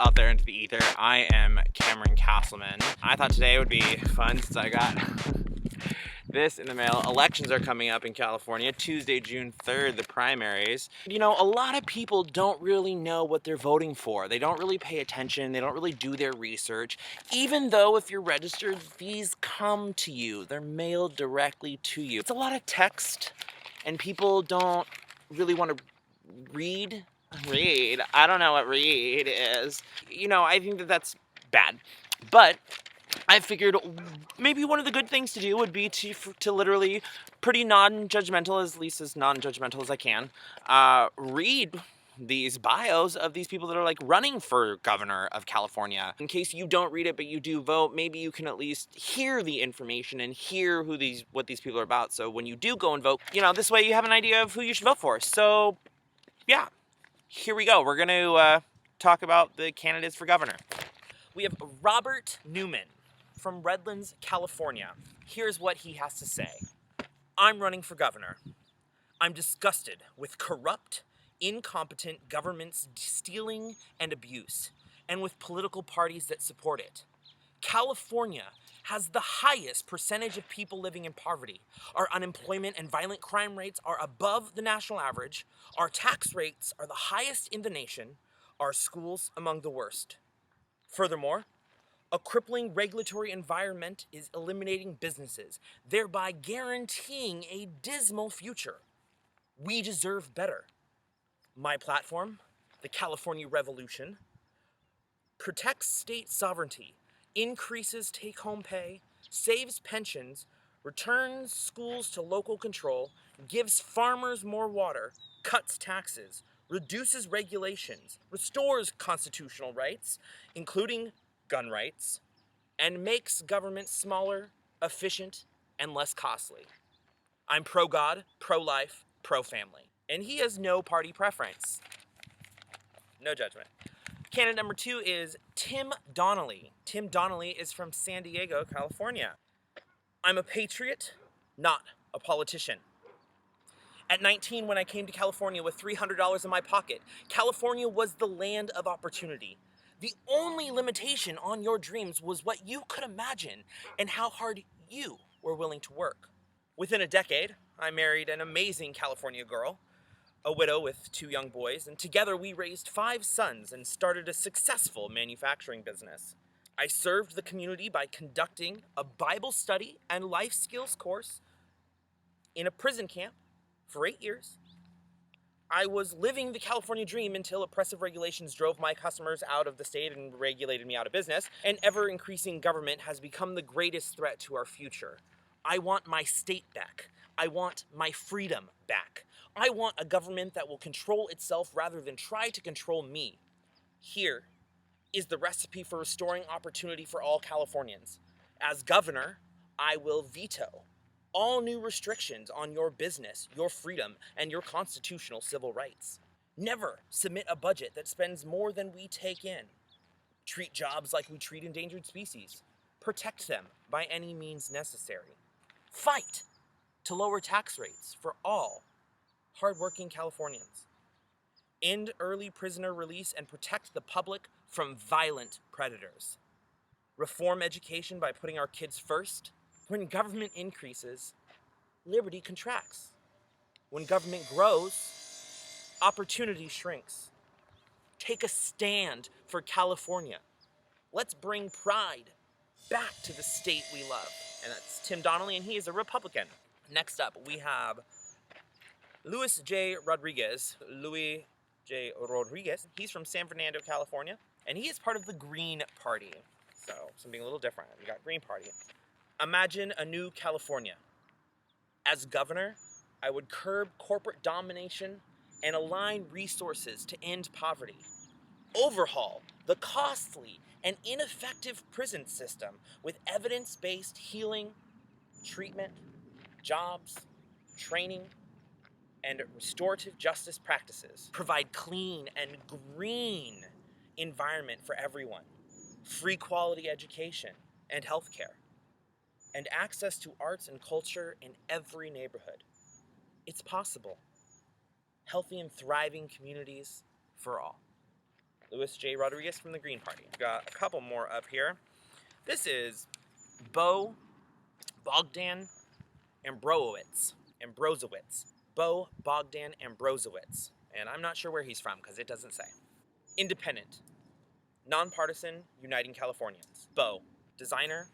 out there into the ether. I am Cameron Castleman. I thought today would be fun since I got this in the mail. Elections are coming up in California, Tuesday, June 3rd, the primaries. You know, a lot of people don't really know what they're voting for. They don't really pay attention. They don't really do their research. Even though if you're registered, these come to you. They're mailed directly to you. It's a lot of text, and people don't really want to read. I don't know what read is. You know, I think that that's bad. But I figured maybe one of the good things to do would be to literally pretty non-judgmental, at least as non-judgmental as I can, read these bios of these people that are like running for governor of California. In case you don't read it but you do vote, maybe you can at least hear the information and hear what these people are about. So when you do go and vote, you know, this way you have an idea of who you should vote for. So yeah, here we go. We're going to talk about the candidates for governor. We have Robert Newman from Redlands, California. Here's what he has to say. I'm running for governor. I'm disgusted with corrupt, incompetent government's stealing and abuse, and with political parties that support it. California has the highest percentage of people living in poverty. Our unemployment and violent crime rates are above the national average. Our tax rates are the highest in the nation. Our schools among the worst. Furthermore, a crippling regulatory environment is eliminating businesses, thereby guaranteeing a dismal future. We deserve better. My platform, the California Revolution, protects state sovereignty, increases take-home pay, saves pensions, returns schools to local control, gives farmers more water, cuts taxes, reduces regulations, restores constitutional rights, including gun rights, and makes government smaller, efficient, and less costly. I'm pro-God, pro-life, pro-family. And he has no party preference. No judgment. Candidate number 2 is Tim Donnelly. Tim Donnelly is from San Diego, California. I'm a patriot, not a politician. At 19, when I came to California with $300 in my pocket, California was the land of opportunity. The only limitation on your dreams was what you could imagine and how hard you were willing to work. Within a decade, I married an amazing California girl, a widow with 2 young boys, and together we raised 5 sons and started a successful manufacturing business. I served the community by conducting a Bible study and life skills course in a prison camp for 8 years. I was living the California dream until oppressive regulations drove my customers out of the state and regulated me out of business, and ever-increasing government has become the greatest threat to our future. I want my state back. I want my freedom back. I want a government that will control itself rather than try to control me. Here is the recipe for restoring opportunity for all Californians. As governor, I will veto all new restrictions on your business, your freedom, and your constitutional civil rights. Never submit a budget that spends more than we take in. Treat jobs like we treat endangered species. Protect them by any means necessary. Fight to lower tax rates for all hardworking Californians. End early prisoner release and protect the public from violent predators. Reform education by putting our kids first. When government increases, liberty contracts. When government grows, opportunity shrinks. Take a stand for California. Let's bring pride back to the state we love. And that's Tim Donnelly, and he is a Republican. Next up, we have Luis J. Rodriguez. He's from San Fernando, California, and he is part of the Green Party. So, something a little different. We got Green Party. Imagine a new California. As governor, I would curb corporate domination and align resources to end poverty. Overhaul the costly and ineffective prison system with evidence-based healing, treatment, jobs, training, and restorative justice practices. Provide clean and green environment for everyone. Free quality education and healthcare. And access to arts and culture in every neighborhood. It's possible. Healthy and thriving communities for all. Luis J. Rodriguez from the Green Party. We've got a couple more up here. This is Bo Bogdan Ambrozowicz. Bo Bogdan Ambrozowicz. And I'm not sure where he's from because it doesn't say. Independent. Nonpartisan, uniting Californians. Bo. Designer.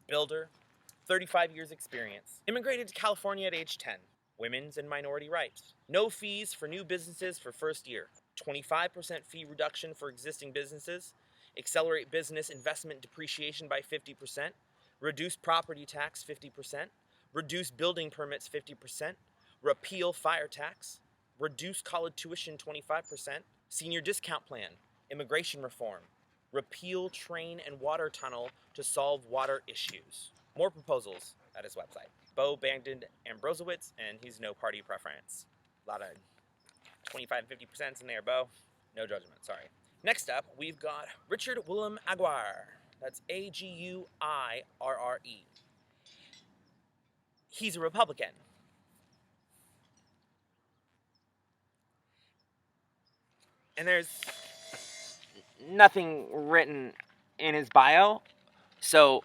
Builder. 35 years experience. Immigrated to California at age 10. Women's and minority rights. No fees for new businesses for first year. 25% fee reduction for existing businesses. Accelerate business investment depreciation by 50%. Reduce property tax 50%. Reduce building permits 50%. Repeal fire tax. Reduce college tuition 25%. Senior discount plan. Immigration reform. Repeal train and water tunnel to solve water issues. More proposals at his website. Bo Bogdan Ambrozowicz, and he's no party preference. A lot of 25 and 50% in there, Bo. No judgment, sorry. Next up, we've got Richard Willem Aguirre. That's Aguirre. He's a Republican. And there's nothing written in his bio. So,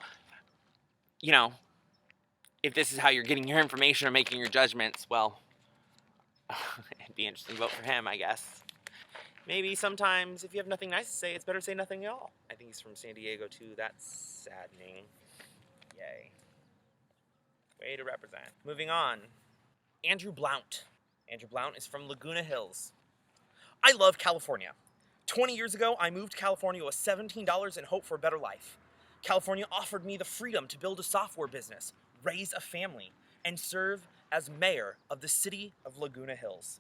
you know, if this is how you're getting your information or making your judgments, well, it'd be interesting to vote for him, I guess. Maybe sometimes if you have nothing nice to say, it's better to say nothing at all. I think he's from San Diego too. That's saddening. Yay. Way to represent. Moving on. Andrew Blount. Andrew Blount is from Laguna Hills. I love California. 20 years ago, I moved to California with $17 and hope for a better life. California offered me the freedom to build a software business, raise a family, and serve as mayor of the city of Laguna Hills.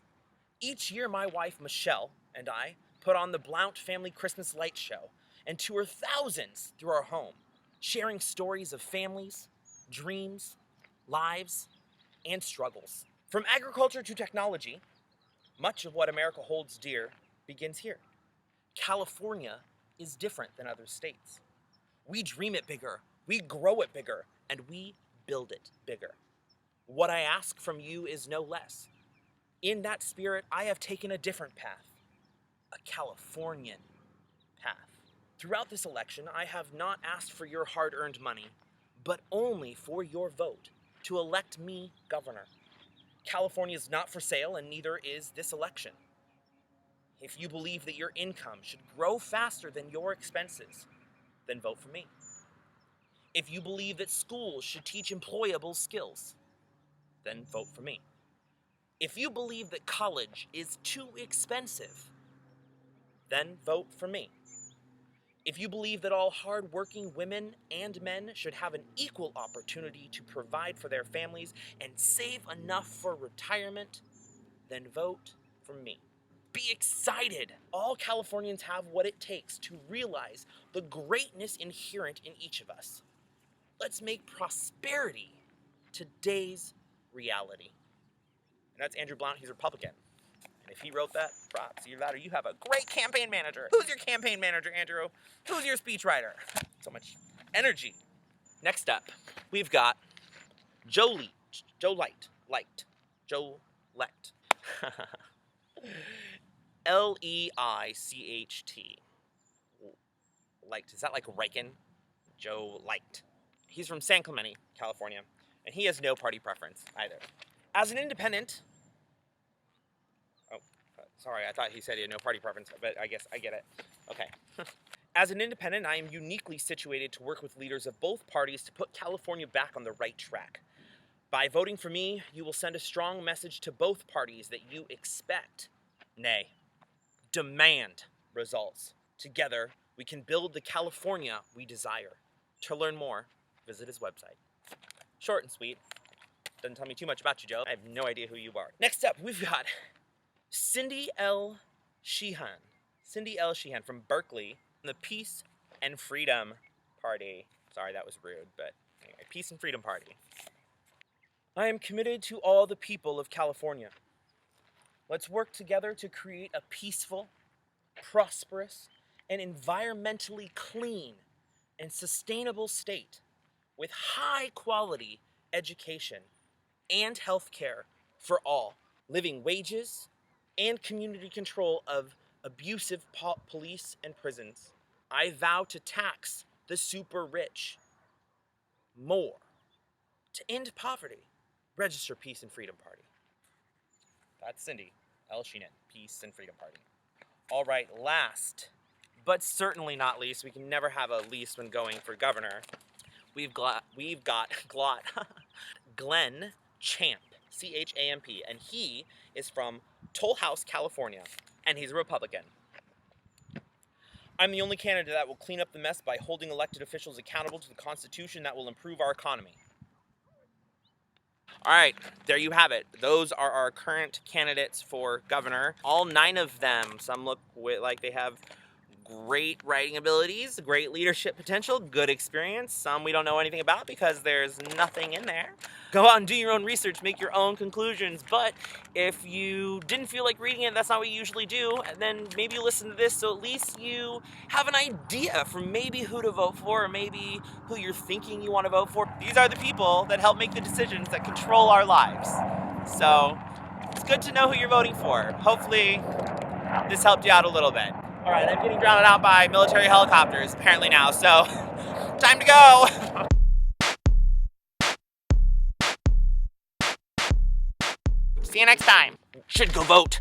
Each year, my wife, Michelle, and I put on the Blount Family Christmas Light Show and tour thousands through our home, sharing stories of families, dreams, lives, and struggles. From agriculture to technology, much of what America holds dear begins here. California is different than other states. We dream it bigger, we grow it bigger, and we build it bigger. What I ask from you is no less. In that spirit, I have taken a different path, a Californian path. Throughout this election, I have not asked for your hard-earned money, but only for your vote to elect me governor. California is not for sale, and neither is this election. If you believe that your income should grow faster than your expenses, then vote for me. If you believe that schools should teach employable skills, then vote for me. If you believe that college is too expensive, then vote for me. If you believe that all hard-working women and men should have an equal opportunity to provide for their families and save enough for retirement, then vote for me. Be excited! All Californians have what it takes to realize the greatness inherent in each of us. Let's make prosperity today's reality. And that's Andrew Blount. He's a Republican. And if he wrote that, props. Either that or you have a great campaign manager. Who's your campaign manager, Andrew? Who's your speechwriter? So much energy. Next up, we've got Joe Light. Joe Licht. Leicht. Light. Is that like Reagan? Joe Light. He's from San Clemente, California, and he has no party preference either. As an independent, sorry, I thought he said he had no party preference, but I guess I get it. Okay. As an independent, I am uniquely situated to work with leaders of both parties to put California back on the right track. By voting for me, you will send a strong message to both parties that you expect, nay, demand results. Together, we can build the California we desire. To learn more, visit his website. Short and sweet. Doesn't tell me too much about you, Joe. I have no idea who you are. Next up, we've got Cindy L. Sheehan. Cindy L. Sheehan from Berkeley, the Peace and Freedom Party. Sorry, that was rude, but anyway, Peace and Freedom Party. I am committed to all the people of California. Let's work together to create a peaceful, prosperous, and environmentally clean and sustainable state with high-quality education and health care for all, living wages, and community control of abusive police and prisons. I vow to tax the super rich more. To end poverty, register Peace and Freedom Party. That's Cindy L. Sheenan, Peace and Freedom Party. All right, last, but certainly not least, we can never have a least when going for governor. We've got Glenn Champ, C-H-A-M-P, and he is from Toll House, California, and he's a Republican. I'm the only candidate that will clean up the mess by holding elected officials accountable to the Constitution that will improve our economy. All right, there you have it. Those are our current candidates for governor. All 9 of them. Some look like they have great writing abilities, great leadership potential, good experience. Some we don't know anything about because there's nothing in there. Go out and do your own research, make your own conclusions. But if you didn't feel like reading it, that's not what you usually do, then maybe you listen to this so at least you have an idea for maybe who to vote for or maybe who you're thinking you want to vote for. These are the people that help make the decisions that control our lives. So it's good to know who you're voting for. Hopefully this helped you out a little bit. All right, I'm getting drowned out by military helicopters apparently now, so time to go. See you next time. Should go vote.